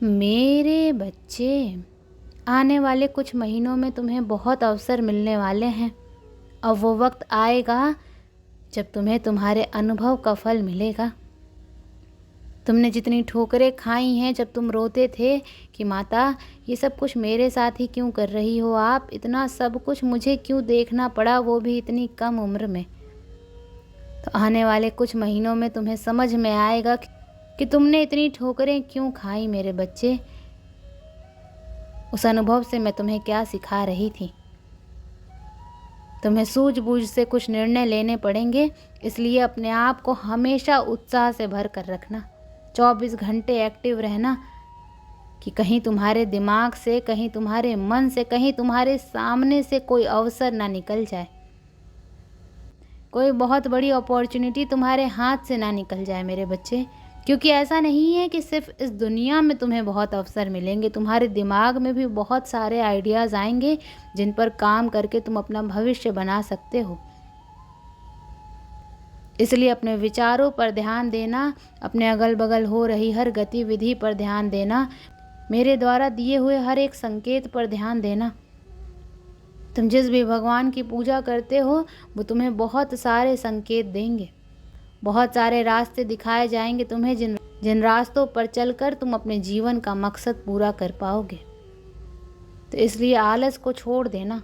मेरे बच्चे, आने वाले कुछ महीनों में तुम्हें बहुत अवसर मिलने वाले हैं। अब वो वक्त आएगा जब तुम्हें तुम्हारे अनुभव का फल मिलेगा। तुमने जितनी ठोकरें खाई हैं जब तुम रोते थे कि माता ये सब कुछ मेरे साथ ही क्यों कर रही हो आप, इतना सब कुछ मुझे क्यों देखना पड़ा, वो भी इतनी कम उम्र में। तो आने वाले कुछ महीनों में तुम्हें समझ में आएगा कि तुमने इतनी ठोकरें क्यों खाई मेरे बच्चे। उस अनुभव से मैं तुम्हें क्या सिखा रही थी। तुम्हें सूझबूझ से कुछ निर्णय लेने पड़ेंगे, इसलिए अपने आप को हमेशा उत्साह से भर कर रखना। 24 घंटे एक्टिव रहना कि कहीं तुम्हारे दिमाग से, कहीं तुम्हारे मन से, कहीं तुम्हारे सामने से कोई अवसर ना निकल जाए, कोई बहुत बड़ी अपॉर्चुनिटी तुम्हारे हाथ से ना निकल जाए मेरे बच्चे। क्योंकि ऐसा नहीं है कि सिर्फ इस दुनिया में तुम्हें बहुत अवसर मिलेंगे, तुम्हारे दिमाग में भी बहुत सारे आइडियाज़ आएंगे जिन पर काम करके तुम अपना भविष्य बना सकते हो। इसलिए अपने विचारों पर ध्यान देना, अपने अगल बगल हो रही हर गतिविधि पर ध्यान देना, मेरे द्वारा दिए हुए हर एक संकेत पर ध्यान देना। तुम जिस भी भगवान की पूजा करते हो वो तुम्हें बहुत सारे संकेत देंगे, बहुत सारे रास्ते दिखाए जाएंगे तुम्हें, जिन रास्तों पर चलकर तुम अपने जीवन का मकसद पूरा कर पाओगे। तो इसलिए आलस को छोड़ देना।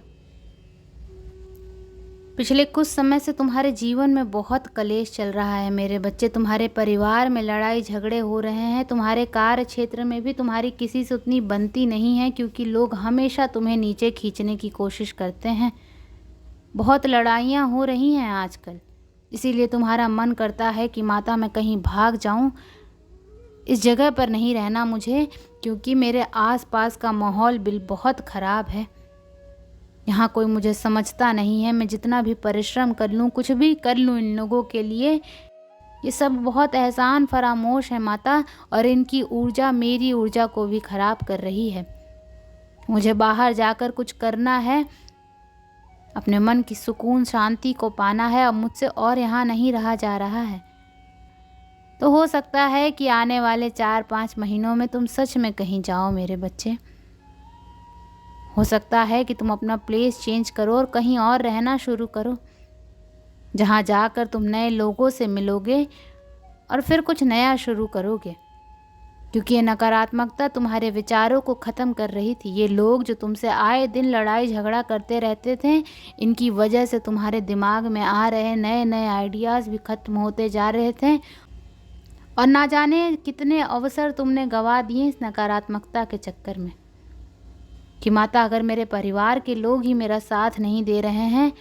पिछले कुछ समय से तुम्हारे जीवन में बहुत कलेश चल रहा है मेरे बच्चे। तुम्हारे परिवार में लड़ाई झगड़े हो रहे हैं, तुम्हारे कार्य क्षेत्र में भी तुम्हारी किसी से उतनी बनती नहीं है, क्योंकि लोग हमेशा तुम्हें नीचे खींचने की कोशिश करते हैं। बहुत लड़ाइयाँ हो रही हैं आजकल, इसीलिए तुम्हारा मन करता है कि माता मैं कहीं भाग जाऊं, इस जगह पर नहीं रहना मुझे, क्योंकि मेरे आसपास का माहौल बहुत ख़राब है। यहाँ कोई मुझे समझता नहीं है। मैं जितना भी परिश्रम कर लूँ, कुछ भी कर लूँ इन लोगों के लिए, ये सब बहुत एहसान फरामोश है माता, और इनकी ऊर्जा मेरी ऊर्जा को भी ख़राब कर रही है। मुझे बाहर जाकर कुछ करना है, अपने मन की सुकून शांति को पाना है। अब मुझसे और यहाँ नहीं रहा जा रहा है। तो हो सकता है कि आने वाले 4-5 महीनों में तुम सच में कहीं जाओ मेरे बच्चे। हो सकता है कि तुम अपना प्लेस चेंज करो और कहीं और रहना शुरू करो, जहाँ जाकर तुम नए लोगों से मिलोगे और फिर कुछ नया शुरू करोगे। क्योंकि ये नकारात्मकता तुम्हारे विचारों को ख़त्म कर रही थी। ये लोग जो तुमसे आए दिन लड़ाई झगड़ा करते रहते थे, इनकी वजह से तुम्हारे दिमाग में आ रहे नए नए आइडियाज़ भी ख़त्म होते जा रहे थे, और ना जाने कितने अवसर तुमने गंवा दिए इस नकारात्मकता के चक्कर में कि माता अगर मेरे परिवार के लोग ही मेरा साथ नहीं दे रहे हैं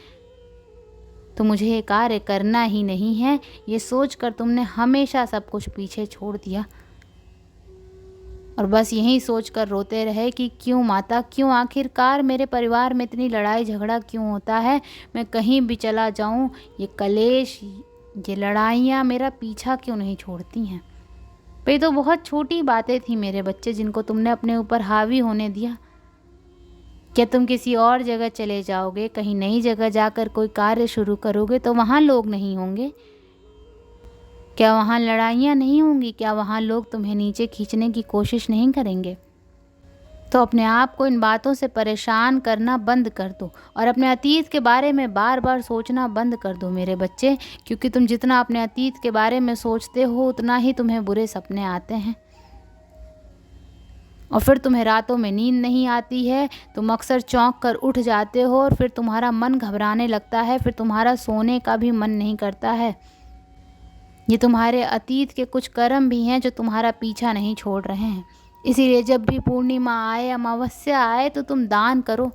तो मुझे ये कार्य करना ही नहीं है। ये सोचकर तुमने हमेशा सब कुछ पीछे छोड़ दिया और बस यही सोचकर रोते रहे कि क्यों माता, क्यों आखिरकार मेरे परिवार में इतनी लड़ाई झगड़ा क्यों होता है। मैं कहीं भी चला जाऊं ये कलेश, ये लड़ाइयाँ मेरा पीछा क्यों नहीं छोड़ती हैं। ये तो बहुत छोटी बातें थी मेरे बच्चे जिनको तुमने अपने ऊपर हावी होने दिया। क्या तुम किसी और जगह चले जाओगे, कहीं नई जगह जाकर कोई कार्य शुरू करोगे तो वहाँ लोग नहीं होंगे? क्या वहाँ लड़ाइयाँ नहीं होंगी? क्या वहाँ लोग तुम्हें नीचे खींचने की कोशिश नहीं करेंगे? तो अपने आप को इन बातों से परेशान करना बंद कर दो और अपने अतीत के बारे में बार बार सोचना बंद कर दो मेरे बच्चे। क्योंकि तुम जितना अपने अतीत के बारे में सोचते हो उतना ही तुम्हें बुरे सपने आते हैं, और फिर तुम्हें रातों में नींद नहीं आती है। तुम अक्सर चौंक कर उठ जाते हो और फिर तुम्हारा मन घबराने लगता है, फिर तुम्हारा सोने का भी मन नहीं करता है। ये तुम्हारे अतीत के कुछ कर्म भी हैं जो तुम्हारा पीछा नहीं छोड़ रहे हैं। इसीलिए जब भी पूर्णिमा आए, अमावस्या आए तो तुम दान करो।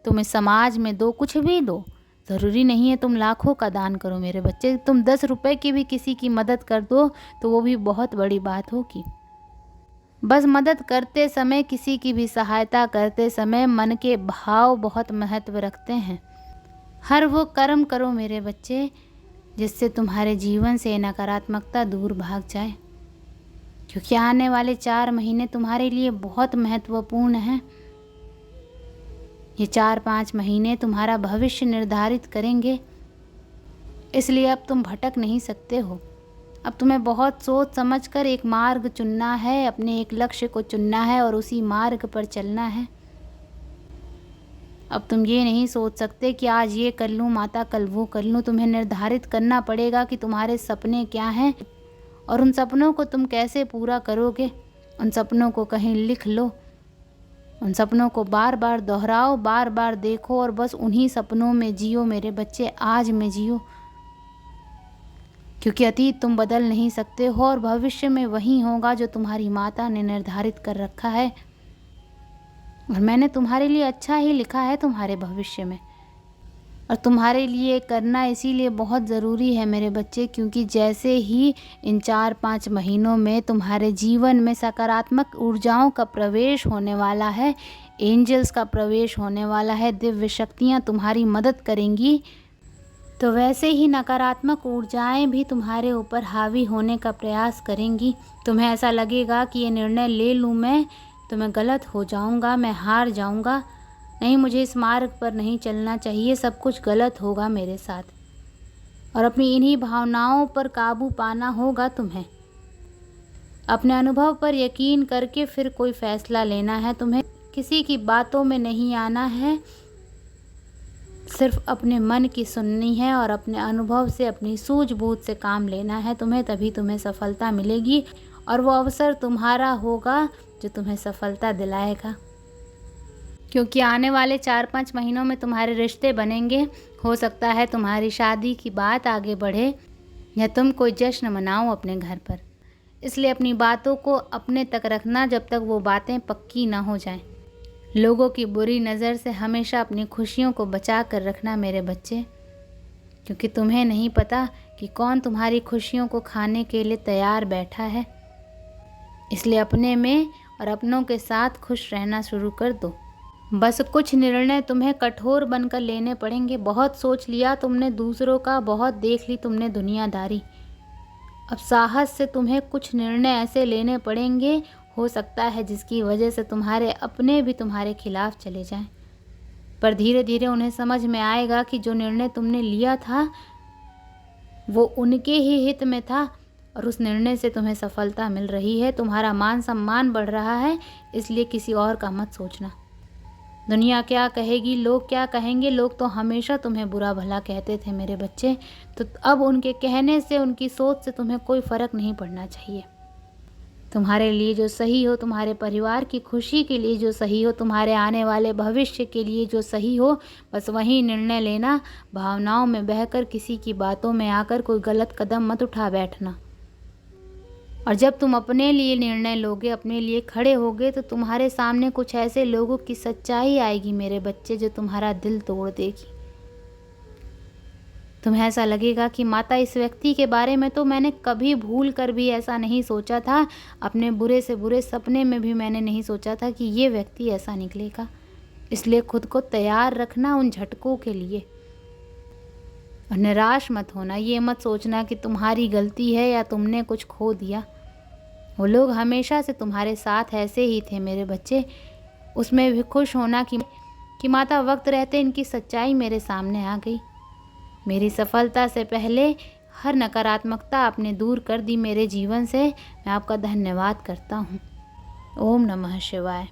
तुम्हें समाज में दो, कुछ भी दो, ज़रूरी नहीं है तुम लाखों का दान करो मेरे बच्चे। तुम 10 रुपए की भी किसी की मदद कर दो तो वो भी बहुत बड़ी बात होगी। बस मदद करते समय, किसी की भी सहायता करते समय मन के भाव बहुत महत्व रखते हैं। हर वो कर्म करो मेरे बच्चे जिससे तुम्हारे जीवन से नकारात्मकता दूर भाग जाए, क्योंकि आने वाले 4 महीने तुम्हारे लिए बहुत महत्वपूर्ण हैं। ये 4-5 महीने तुम्हारा भविष्य निर्धारित करेंगे, इसलिए अब तुम भटक नहीं सकते हो। अब तुम्हें बहुत सोच समझ कर एक मार्ग चुनना है, अपने एक लक्ष्य को चुनना है और उसी मार्ग पर चलना है। अब तुम ये नहीं सोच सकते कि आज ये कर लूँ माता, कल वो कर लूँ। तुम्हें निर्धारित करना पड़ेगा कि तुम्हारे सपने क्या हैं और उन सपनों को तुम कैसे पूरा करोगे। उन सपनों को कहीं लिख लो, उन सपनों को बार बार दोहराओ, बार बार देखो और बस उन्हीं सपनों में जियो मेरे बच्चे, आज में जियो। क्योंकि अतीत तुम बदल नहीं सकते हो और भविष्य में वही होगा जो तुम्हारी माता ने निर्धारित कर रखा है। और मैंने तुम्हारे लिए अच्छा ही लिखा है तुम्हारे भविष्य में, और तुम्हारे लिए करना इसीलिए बहुत ज़रूरी है मेरे बच्चे, क्योंकि जैसे ही इन 4-5 महीनों में तुम्हारे जीवन में सकारात्मक ऊर्जाओं का प्रवेश होने वाला है, एंजल्स का प्रवेश होने वाला है, दिव्य शक्तियाँ तुम्हारी मदद करेंगी, तो वैसे ही नकारात्मक ऊर्जाएं भी तुम्हारे ऊपर हावी होने का प्रयास करेंगी। तुम्हें ऐसा लगेगा कि ये निर्णय ले लूँ मैं तो मैं गलत हो जाऊँगा, मैं हार जाऊँगा, नहीं मुझे इस मार्ग पर नहीं चलना चाहिए, सब कुछ गलत होगा मेरे साथ। और अपनी इन्हीं भावनाओं पर काबू पाना होगा तुम्हें। अपने अनुभव पर यकीन करके फिर कोई फैसला लेना है तुम्हें। किसी की बातों में नहीं आना है, सिर्फ अपने मन की सुननी है और अपने अनुभव से, अपनी सूझबूझ से काम लेना है तुम्हें, तभी तुम्हें सफलता मिलेगी और वो अवसर तुम्हारा होगा जो तुम्हें सफलता दिलाएगा। क्योंकि आने वाले 4-5 महीनों में तुम्हारे रिश्ते बनेंगे। हो सकता है तुम्हारी शादी की बात आगे बढ़े या तुम कोई जश्न मनाओ अपने घर पर। इसलिए अपनी बातों को अपने तक रखना जब तक वो बातें पक्की ना हो जाएं। लोगों की बुरी नज़र से हमेशा अपनी खुशियों को बचा कर रखना मेरे बच्चे, क्योंकि तुम्हें नहीं पता कि कौन तुम्हारी खुशियों को खाने के लिए तैयार बैठा है। इसलिए अपने में और अपनों के साथ खुश रहना शुरू कर दो। बस कुछ निर्णय तुम्हें कठोर बनकर लेने पड़ेंगे। बहुत सोच लिया तुमने दूसरों का, बहुत देख ली तुमने दुनियादारी। अब साहस से तुम्हें कुछ निर्णय ऐसे लेने पड़ेंगे, हो सकता है जिसकी वजह से तुम्हारे अपने भी तुम्हारे खिलाफ चले जाएं, पर धीरे धीरे उन्हें समझ में आएगा कि जो निर्णय तुमने लिया था वो उनके ही हित में था और उस निर्णय से तुम्हें सफलता मिल रही है, तुम्हारा मान सम्मान बढ़ रहा है। इसलिए किसी और का मत सोचना। दुनिया क्या कहेगी, लोग क्या कहेंगे। लोग तो हमेशा तुम्हें बुरा भला कहते थे मेरे बच्चे, तो अब उनके कहने से, उनकी सोच से तुम्हें कोई फ़र्क नहीं पड़ना चाहिए। तुम्हारे लिए जो सही हो, तुम्हारे परिवार की खुशी के लिए जो सही हो, तुम्हारे आने वाले भविष्य के लिए जो सही हो, बस वही निर्णय लेना। भावनाओं में बहकर, किसी की बातों में आकर कोई गलत कदम मत उठा बैठना। और जब तुम अपने लिए निर्णय लोगे, अपने लिए खड़े होगे, तो तुम्हारे सामने कुछ ऐसे लोगों की सच्चाई आएगी मेरे बच्चे जो तुम्हारा दिल तोड़ देगी। तुम्हें ऐसा लगेगा कि माता, इस व्यक्ति के बारे में तो मैंने कभी भूल कर भी ऐसा नहीं सोचा था, अपने बुरे से बुरे सपने में भी मैंने नहीं सोचा था कि ये व्यक्ति ऐसा निकलेगा। इसलिए खुद को तैयार रखना उन झटकों के लिए। और निराश मत होना, ये मत सोचना कि तुम्हारी गलती है या तुमने कुछ खो दिया। वो लोग हमेशा से तुम्हारे साथ ऐसे ही थे मेरे बच्चे। उसमें भी खुश होना कि माता, वक्त रहते इनकी सच्चाई मेरे सामने आ गई। मेरी सफलता से पहले हर नकारात्मकता आपने दूर कर दी मेरे जीवन से। मैं आपका धन्यवाद करता हूँ। ओम नमः शिवाय।